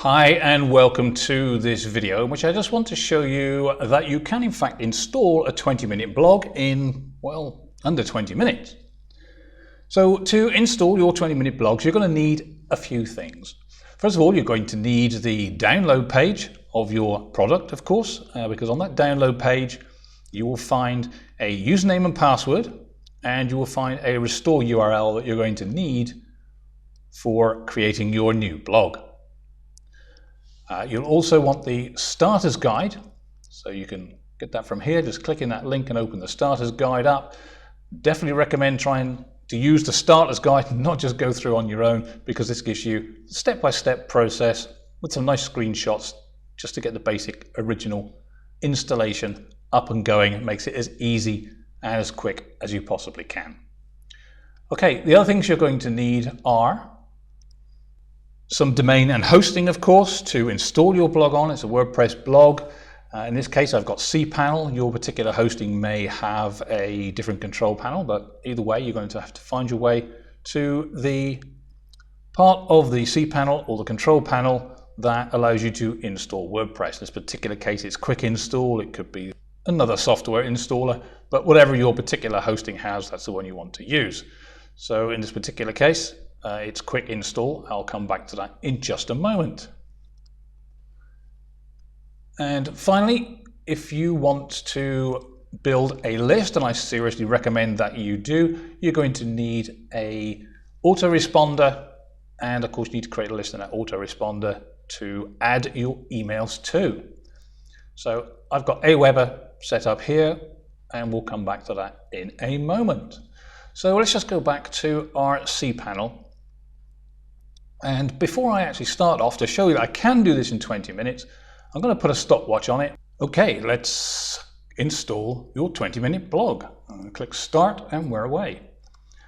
Hi and welcome to this video in which I just want to show you that you can in fact install a 20-minute blog in, well, under 20 minutes. So to install your 20-minute blogs, you're going to need a few things. First of all, you're going to need the download page of your product, of course, because on that download page you will find a username and password, and you will find a restore URL that you're going to need for creating your new blog. You'll also want the starter's guide, so you can get that from here. Just click in that link and open the starter's guide up. Definitely recommend trying to use the starter's guide and not just go through on your own, because this gives you a step-by-step process with some nice screenshots just to get the basic original installation up and going. It makes it as easy and as quick as you possibly can. Okay, the other things you're going to need are some domain and hosting, of course, to install your blog on. It's a WordPress blog. In this case, I've got cPanel. Your particular hosting may have a different control panel, but either way, you're going to have to find your way to the part of the cPanel or the control panel that allows you to install WordPress. In this particular case, it's Quick Install. It could be another software installer, but whatever your particular hosting has, that's the one you want to use. So in this particular case, it's Quick Install. I'll come back to that in just a moment. And finally, if you want to build a list, and I seriously recommend that you do, you're going to need a autoresponder, and of course you need to create a list in that autoresponder to add your emails to. So I've got Aweber set up here, and we'll come back to that in a moment. So let's just go back to our cPanel. And before I actually start off, to show you that I can do this in 20 minutes, I'm going to put a stopwatch on it. Okay, let's install your 20-minute blog. I'm going to click Start, and we're away.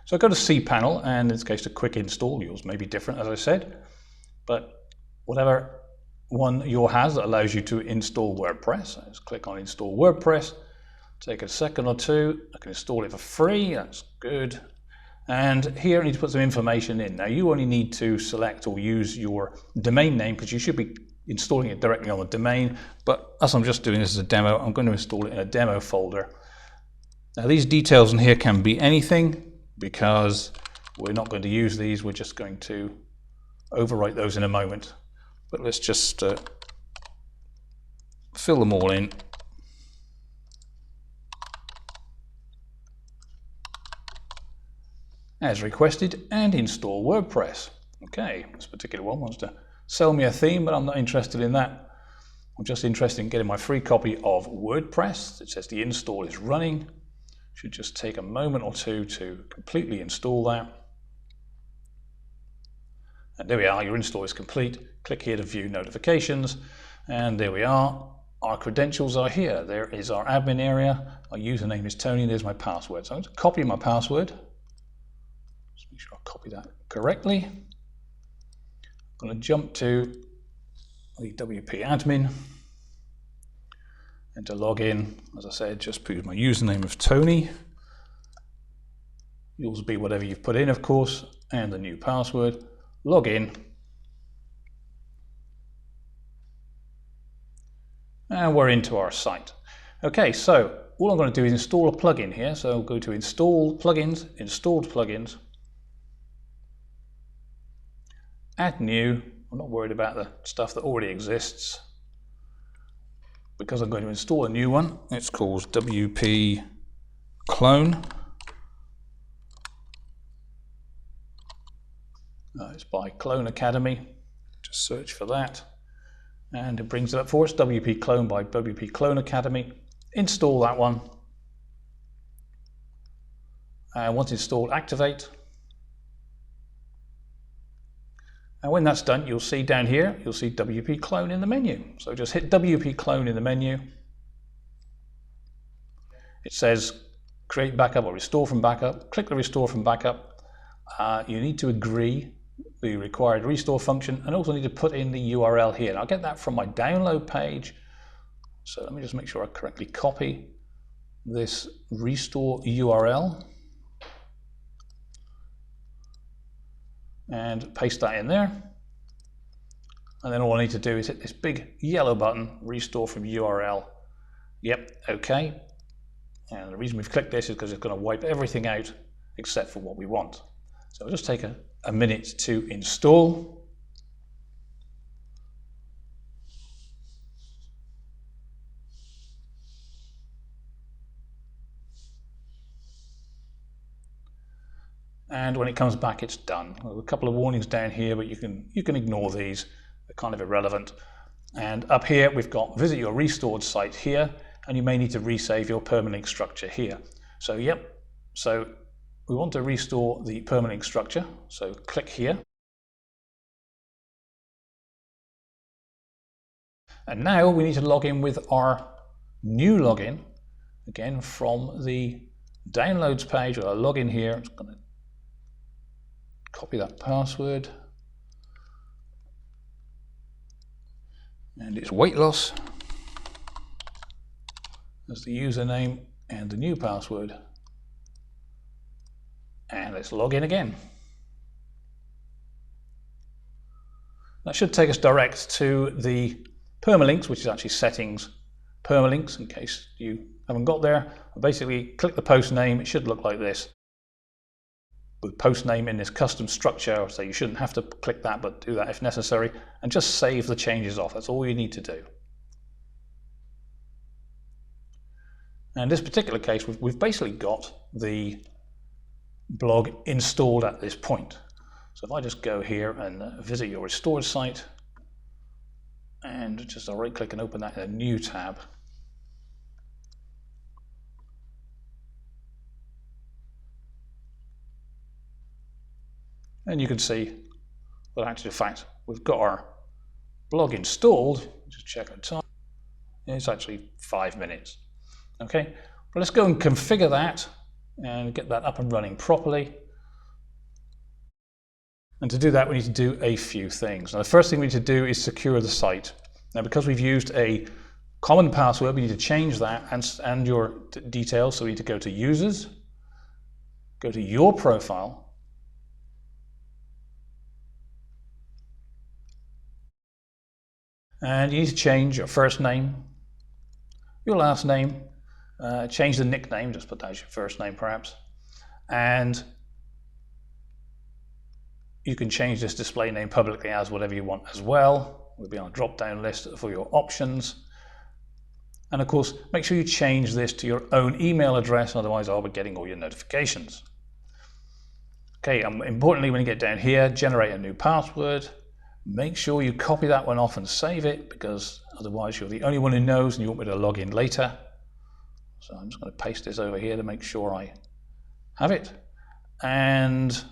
So I go to cPanel, and in this case, to Quick Install. Yours may be different, as I said, but whatever one yours has that allows you to install WordPress. Let's click on Install WordPress. Take a second or two. I can install it for free. That's good. And here I need to put some information in. Now you only need to select or use your domain name, because you should be installing it directly on the domain. But as I'm just doing this as a demo, I'm going to install it in a demo folder. Now these details in here can be anything, because we're not going to use these. We're just going to overwrite those in a moment. But let's just fill them all in. As requested, and install WordPress. Okay, this particular one wants to sell me a theme, but I'm not interested in that. I'm just interested in getting my free copy of WordPress. It says the install is running. Should just take a moment or two to completely install that. And there we are, your install is complete. Click here to view notifications, and there we are. Our credentials are here. There is our admin area. Our username is Tony, and there's my password. So I'm going to copy my password. Just make sure I copy that correctly. I'm going to jump to the WP admin, and to log in, as I said, just put my username of Tony. Yours will be whatever you've put in, of course, and the new password. Log in, and we're into our site. Okay, so all I'm going to do is install a plugin here. So I'll go to Install Plugins, Installed Plugins. Add new. I'm not worried about the stuff that already exists, because I'm going to install a new one. It's called WP Clone. It's by Clone Academy. Just search for that, and it brings it up for us. WP Clone by WP Clone Academy. Install that one, and once installed, activate. And when that's done, you'll see down here, you'll see WP Clone in the menu. So just hit WP Clone in the menu. It says create backup or restore from backup. Click the restore from backup. You need to agree the required restore function, and also need to put in the URL here. And I'll get that from my download page. So let me just make sure I correctly copy this restore URL. And paste that in there. And then all I need to do is hit this big yellow button, restore from URL. Yep, okay. And the reason we've clicked this is because it's going to wipe everything out except for what we want. So it'll just take a minute to install. And when it comes back, it's done. There's a couple of warnings down here, but you can ignore these. They're kind of irrelevant. And up here, we've got visit your restored site here, and you may need to resave your permalink structure here. So yep, so we want to restore the permalink structure. So click here. And now we need to log in with our new login, again from the downloads page. I'll log in here. I'm just going to copy that password. And it's weight loss as the username and the new password. And let's log in again. That should take us direct to the permalinks, which is actually settings permalinks, in case you haven't got there. Basically, click the post name. It should look like this, with post name in this custom structure. So you shouldn't have to click that, but do that if necessary, and just save the changes off. That's all you need to do. And in this particular case, we've basically got the blog installed at this point. So if I just go here and visit your restored site, and just right click and open that in a new tab. And you can see that actually, in fact, we've got our blog installed. Just check the time. It's actually 5 minutes. Okay, well, let's go and configure that and get that up and running properly. And to do that, we need to do a few things. Now, the first thing we need to do is secure the site. Now, because we've used a common password, we need to change that and your details. So we need to go to Users, go to Your Profile, and you need to change your first name, your last name, change the nickname, just put that as your first name perhaps, and you can change this display name publicly as whatever you want as well. We'll be on a drop-down list for your options. And of course, make sure you change this to your own email address, otherwise I'll be getting all your notifications. Okay, importantly, when you get down here, generate a new password. Make sure you copy that one off and save it, because otherwise you're the only one who knows and you want me to log in later. So I'm just going to paste this over here to make sure I have it. And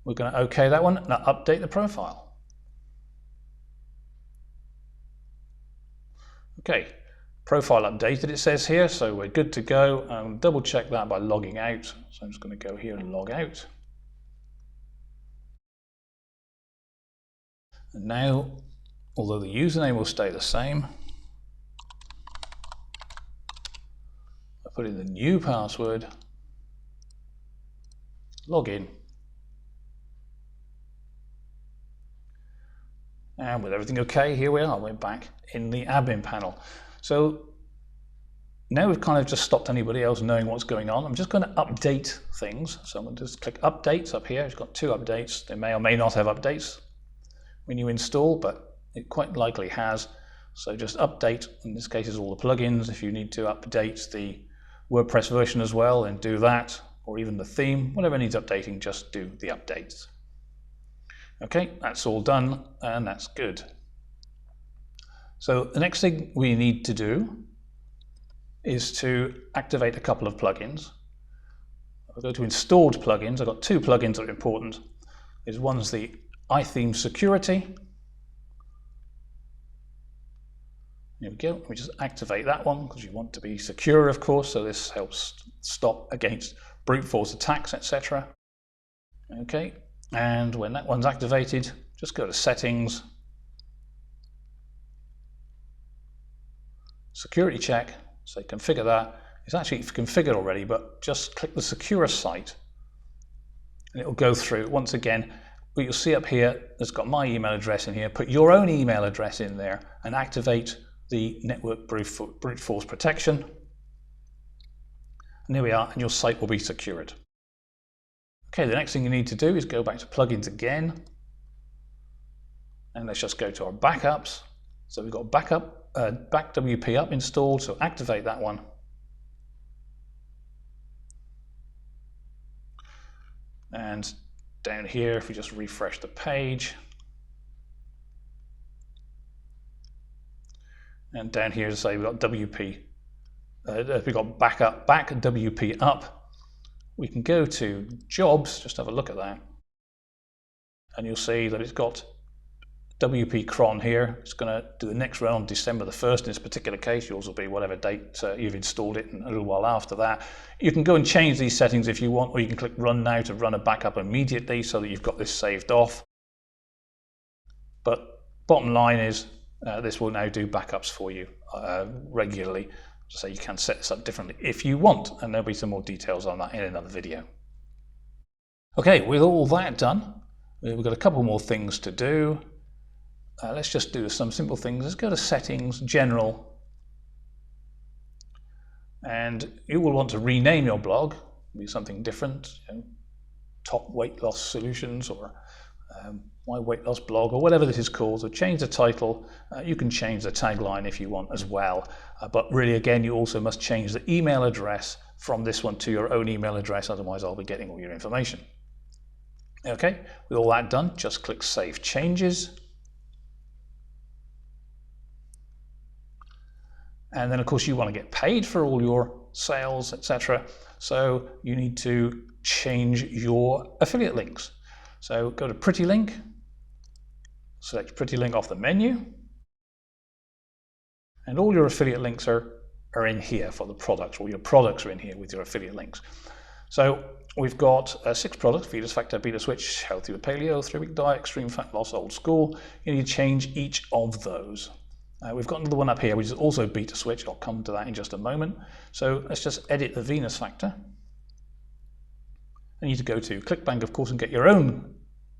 we're going to OK that one. Now update the profile. Okay, profile updated it says here, so we're good to go. Double check that by logging out. So I'm just going to go here and log out. And now, although the username will stay the same, I put in the new password, log in, and with everything okay, here we are. We're back in the admin panel. So now we've kind of just stopped anybody else knowing what's going on. I'm just going to update things. So I'm going to just click updates up here. It's got 2 updates. They may or may not have updates when you install, but it quite likely has. So just update, in this case is all the plugins. If you need to update the WordPress version as well, then do that, or even the theme, whatever needs updating, just do the updates. Okay, that's all done, and that's good. So the next thing we need to do is to activate a couple of plugins. I'll go to installed plugins. I've got 2 plugins that are important. One's the iTheme Security. Here we go. Let me just activate that one because you want to be secure, of course. So this helps stop against brute force attacks, etc. Okay, and when that one's activated, just go to Settings, Security Check. So configure that. It's actually configured already, but just click the Secure Site, and it will go through once again. what you'll see up here, it's got my email address in here. Put your own email address in there and activate the network brute force protection. And there we are, and your site will be secured. Okay, the next thing you need to do is go back to plugins again. And let's just go to our backups. So we've got back WP up installed, so activate that one. And down here, if we just refresh the page, and down here to say we've got WP, we've got back WP up. We can go to jobs, just have a look at that, and you'll see that it's got WP cron here. It's going to do the next run on December the 1st in this particular case. Yours will be whatever date you've installed it, and a little while after that. You can go and change these settings if you want, or you can click run now to run a backup immediately so that you've got this saved off. But bottom line is this will now do backups for you regularly. So you can set this up differently if you want, and there'll be some more details on that in another video. Okay, with all that done, we've got a couple more things to do. Let's just do some simple things. Let's go to settings, general, and you will want to rename your blog, be something different, top weight loss solutions, or my weight loss blog, or whatever this is called. So change the title. You can change the tagline if you want as well, but really again you also must change the email address from this one to your own email address, otherwise I'll be getting all your information. Okay, with all that done, just click Save Changes. And then of course you want to get paid for all your sales, etc. So you need to change your affiliate links. So go to Pretty Link, select Pretty Link off the menu, and all your affiliate links are in here for the products. All your products are in here with your affiliate links. So we've got 6 products: Venus Factor, Beta Switch, Healthy with Paleo, 3-Week Diet, Extreme Fat Loss, Old School. You need to change each of those. We've got another one up here which is also Beta Switch. I'll come to that in just a moment. So let's just edit the Venus Factor. I need to go to ClickBank, of course, and get your own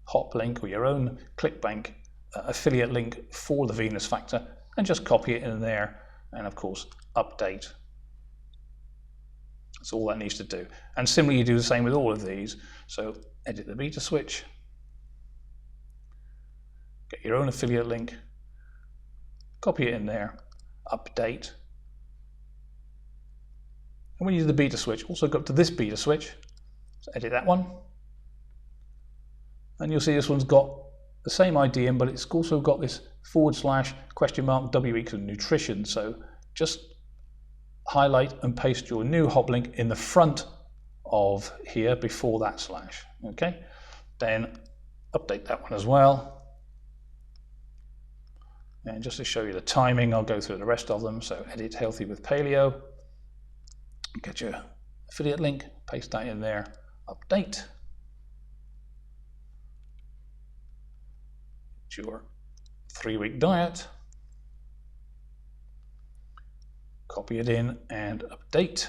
hop link or your own ClickBank affiliate link for the Venus Factor, and just copy it in there, and of course update. That's all that needs to do. And similarly you do the same with all of these. So edit the Beta Switch, get your own affiliate link, copy it in there, update. And when you do the Beta Switch, also go up to this Beta Switch, so edit that one. And you'll see this one's got the same ID in, but it's also got this / W equals nutrition. So just highlight and paste your new hop link in the front of here before that slash. Okay, then update that one as well. And just to show you the timing, I'll go through the rest of them. So edit Healthy with Paleo, get your affiliate link, paste that in there, update. Your 3-week diet, copy it in and update.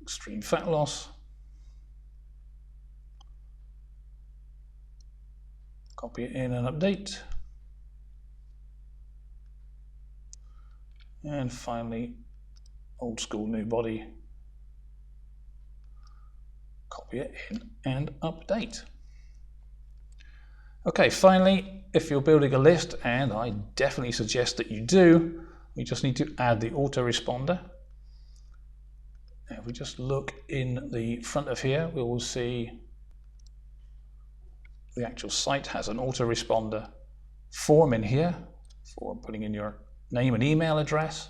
Extreme fat loss, copy it in and update. And finally, Old School New Body, copy it in and update. Okay, finally, if you're building a list, and I definitely suggest that you do, we just need to add the autoresponder. If we just look in the front of here, we will see the actual site has an autoresponder form in here for putting in your name and email address.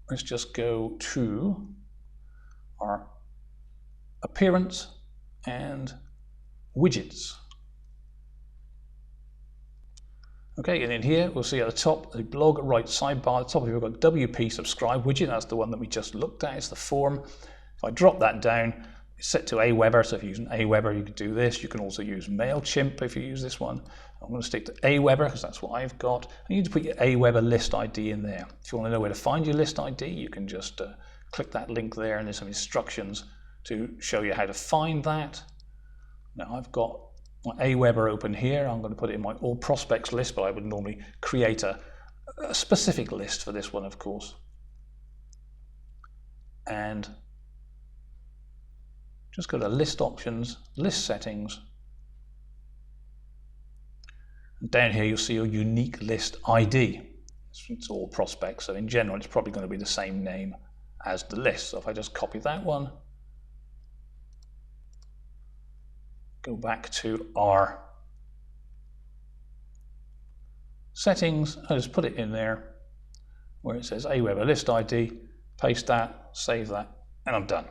Let's just go to our appearance and widgets. Okay, and in here we'll see at the top the blog right sidebar. At the top we've got WP subscribe widget. That's the one that we just looked at. It's the form. If I drop that down, it's set to Aweber. So if you're using Aweber, you can do this. You can also use MailChimp if you use this one. I'm going to stick to Aweber because that's what I've got. And you need to put your Aweber list ID in there. If you want to know where to find your list ID, you can just click that link there, and there's some instructions to show you how to find that. Now I've got my Aweber open here. I'm going to put it in my all prospects list, but I would normally create a specific list for this one, of course. And just go to list options, list settings. And down here you'll see your unique list ID. It's all prospects, so in general it's probably going to be the same name as the list. So if I just copy that one, go back to our settings, I just put it in there where it says Aweber list ID, paste that, save that, and I'm done.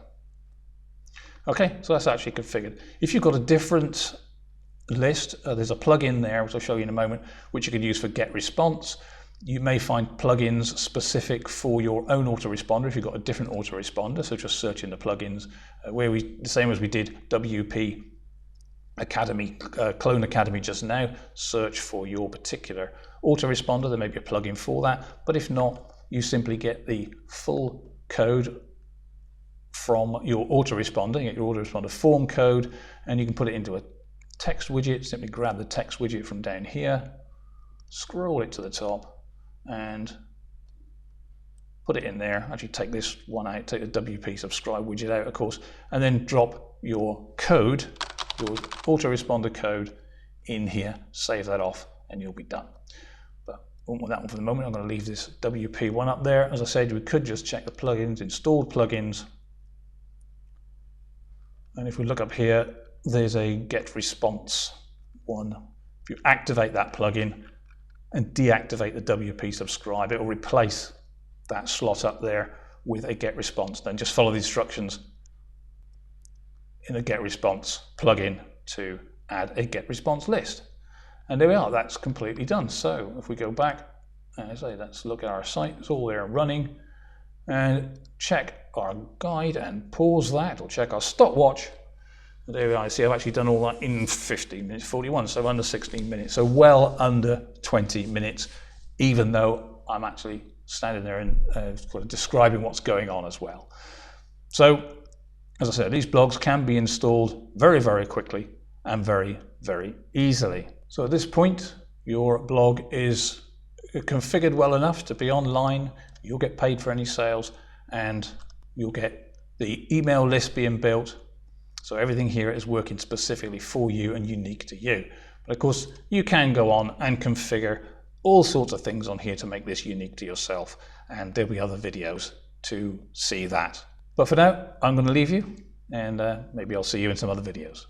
Okay, so that's actually configured. If you've got a different list, there's a plugin there, which I'll show you in a moment, which you can use for get response. You may find plugins specific for your own autoresponder if you've got a different autoresponder, so just search in the plugins, where the same as we did WP Academy, Clone Academy just now, search for your particular autoresponder. There may be a plugin for that, but if not, you simply get the full code from your autoresponder, you get your autoresponder form code, and you can put it into a text widget. Simply grab the text widget from down here, scroll it to the top, and put it in there. Actually take this one out, take the WP subscribe widget out, of course, and then drop your code, your autoresponder code in here, save that off, and you'll be done. But I won't want that one for the moment. I'm going to leave this WP one up there. As I said, we could just check the plugins, installed plugins. And if we look up here, there's a get response one. If you activate that plugin and deactivate the WP subscribe, it will replace that slot up there with a get response. Then just follow the instructions in a get response plugin to add a get response list. And there we are, that's completely done. So if we go back, as I say, let's look at our site, it's all there running, and check our guide and pause that, or check our stopwatch. There we are. See, I've actually done all that in 15 minutes 41, so under 16 minutes, so well under 20 minutes, even though I'm actually standing there and describing what's going on as well. So, as I said, these blogs can be installed very, very quickly and very, very easily. So at this point, your blog is configured well enough to be online, you'll get paid for any sales, and you'll get the email list being built. So everything here is working specifically for you and unique to you. But of course, you can go on and configure all sorts of things on here to make this unique to yourself. And there'll be other videos to see that. But for now, I'm going to leave you, and maybe I'll see you in some other videos.